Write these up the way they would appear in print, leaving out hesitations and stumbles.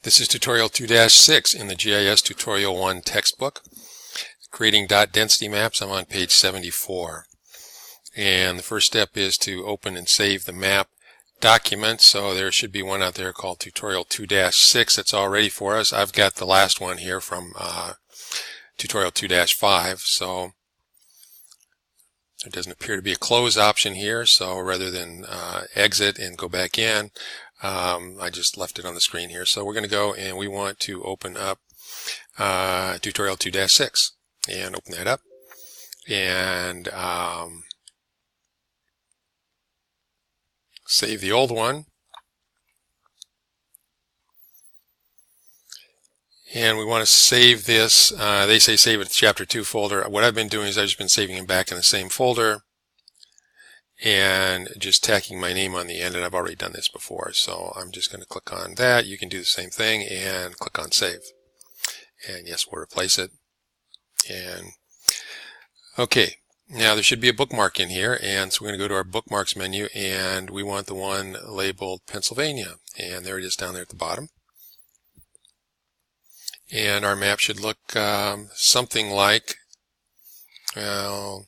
This is tutorial 2-6 in the GIS Tutorial 1 textbook. Creating dot density maps. I'm on page 74. And the first step is to open and save the map document. So there should be one out there called tutorial 2-6 that's all ready for us. I've got the last one here from tutorial 2-5. So there doesn't appear to be a close option here. So rather than exit and go back in, I just left it on the screen here. So we're going to go and we want to open up tutorial 2-6 and open that up and save the old one. And we want to save this. They say save it to chapter 2 folder. What I've been doing is I've just been saving them back in the same folder and just tacking my name on the end, and I've already done this before, so I'm just going to click on that. You can do the same thing and click on save, and yes, we'll replace it. And okay, now there should be a bookmark in here, and so we're going to go to our bookmarks menu, and we want the one labeled Pennsylvania, and there it is down there at the bottom. And our map should look something like, well,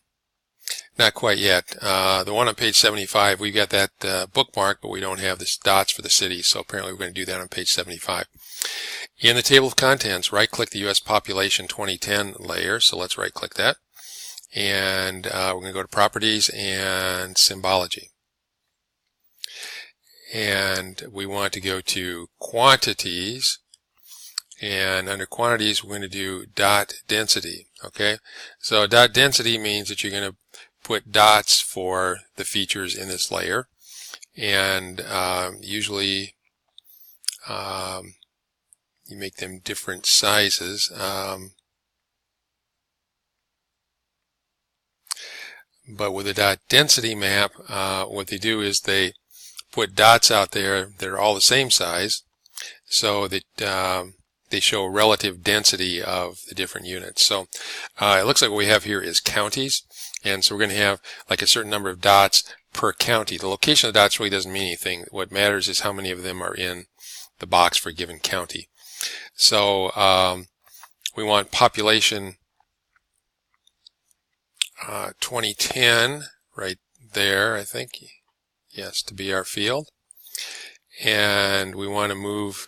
not quite yet. The one on page 75, we've got that bookmark, but we don't have the dots for the city, so apparently we're going to do that on page 75. In the table of contents, right-click the U.S. Population 2010 layer, so let's right-click that. And we're going to go to Properties and Symbology. And we want to go to Quantities. And under quantities, we're going to do dot density. Okay, so dot density means that you're going to put dots for the features in this layer, and usually you make them different sizes. But with a dot density map, what they do is they put dots out there that are all the same size, so that they show relative density of the different units. So it looks like what we have here is counties, and so we're going to have like a certain number of dots per county. The location of the dots really doesn't mean anything. What matters is how many of them are in the box for a given county. So we want population 2010 right there, I think, yes, to be our field, and we want to move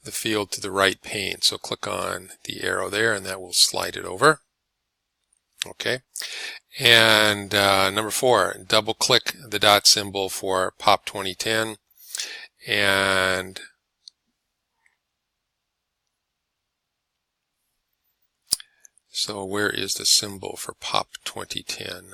the field to the right pane. So click on the arrow there and that will slide it over. Okay. And number 4, double click the dot symbol for Pop 2010. And so where is the symbol for Pop 2010?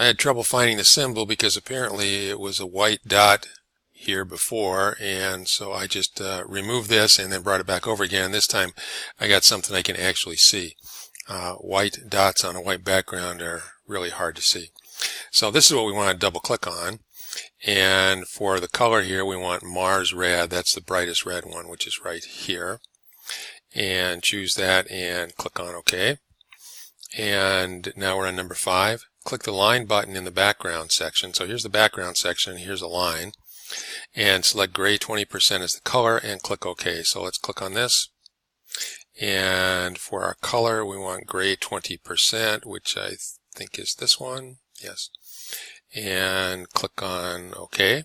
I had trouble finding the symbol because apparently it was a white dot here before, and so I just removed this and then brought it back over again. This time I got something I can actually see. White dots on a white background are really hard to see. So this is what we want to double click on, and for the color here we want Mars Red. That's the brightest red one, which is right here, and choose that and click on OK. And now we're on number 5. Click the line button in the background section. So here's the background section, here's a line, and select gray 20% as the color and click OK. So let's click on this, and for our color we want gray 20%, which I think is this one, yes, and click on OK.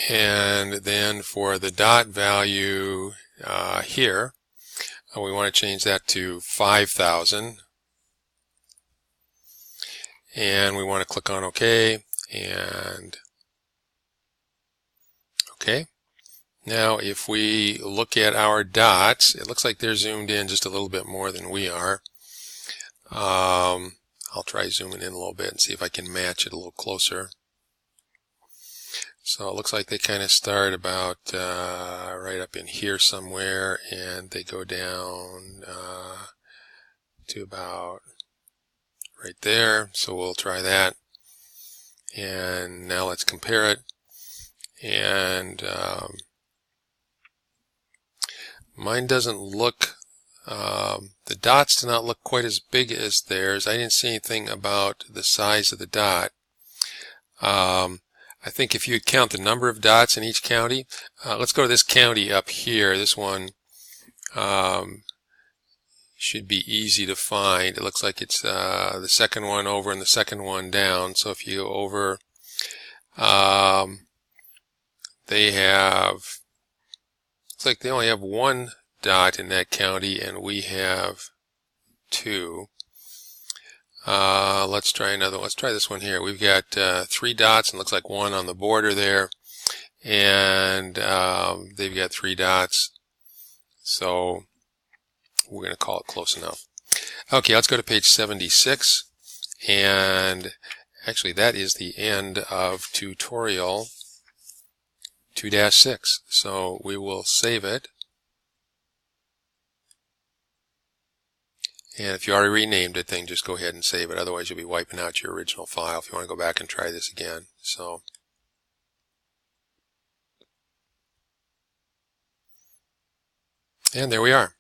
And then for the dot value here, we want to change that to 5,000. And we want to click on OK, and OK. Now if we look at our dots, it looks like they're zoomed in just a little bit more than we are. I'll try zooming in a little bit and see if I can match it a little closer. So it looks like they kind of start about right up in here somewhere, and they go down to about right there. So we'll try that, and now let's compare it. And mine doesn't look The dots do not look quite as big as theirs. I didn't see anything about the size of the dot. I think if you count the number of dots in each county, let's go to this county up here. This one should be easy to find. It looks like it's the second one over and the second one down. So if you go over, they have, looks like they only have one dot in that county and we have two. Let's try another one. Let's try this one here. We've got 3 dots and looks like one on the border there, and they've got 3 dots, so we're going to call it close enough. Okay, let's go to page 76, and actually that is the end of tutorial 2-6, so we will save it. And if you already renamed it, then just go ahead and save it. Otherwise, you'll be wiping out your original file if you want to go back and try this again. So, and there we are.